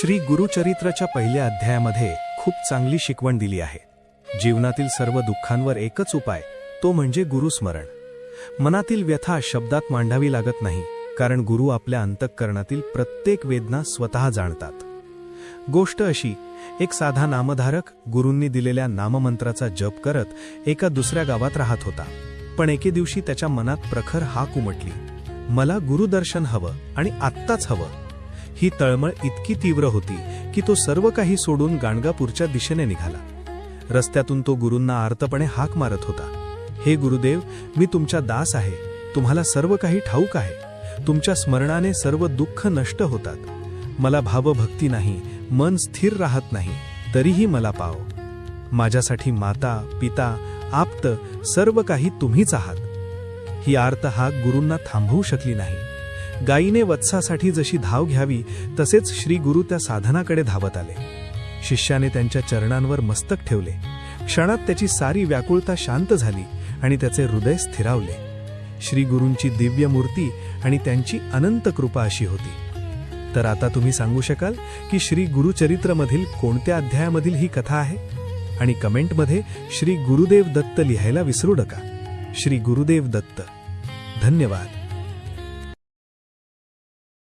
श्री गुरुचरित्राच्या पहिल्या अध्यायामध्ये खूप चांगली शिकवण दिली आहे। जीवनातील सर्व दुःखांवर एकच उपाय, तो म्हणजे गुरुस्मरण। मनातील व्यथा शब्दात मांडावी लागत नाही, कारण गुरु आपल्या अंतःकरणातील प्रत्येक वेदना स्वतः जाणतात। गोष्ट अशी, एक साधा नामधारक गुरूंनी दिलेल्या नाममंत्राचा जप करत एका दुसऱ्या गावात राहत होता। पण एके दिवशी त्याच्या मनात प्रखर हाक उमटली, मला गुरुदर्शन हवं आणि आत्ताच हवं। ही तळमळ इतकी तीव्र होती की तो सर्व काही सोडून गाणगापूरच्या दिशेने निघाला। रस्त्यातून तो गुरूंना आर्तपणे हाक मारत होता, हे गुरुदेव, मी तुमचा दास आहे, तुम्हाला सर्व काही ठाऊक आहे। तुमच्या स्मरणाने सर्व दुःख नष्ट होतात। मला भावभक्ती नाही, मन स्थिर राहत नाही, तरीही मला पाव। माझ्यासाठी माता, पिता, आप्त सर्व काही तुम्हीच आहात। ही आर्त हाक गुरूंना थांबवू शकली नाही। गायीने वत्सासाठी जशी धाव घ्यावी, तसेच श्री गुरु त्या साधनाकडे धावत आले। शिष्याने त्यांच्या चरणांवर मस्तक ठेवले। क्षणात त्याची सारी व्याकुळता शांत झाली आणि त्याचे हृदय स्थिरावले। श्री गुरूंची दिव्य मूर्ती आणि त्यांची अनंत कृपा अशी होती। तर आता तुम्ही सांगू शकाल की श्री गुरुचरित्रमधील कोणत्या अध्यायामधील ही कथा आहे? आणि कमेंटमध्ये श्री गुरुदेव दत्त लिहायला विसरू नका। श्री गुरुदेव दत्त। धन्यवाद।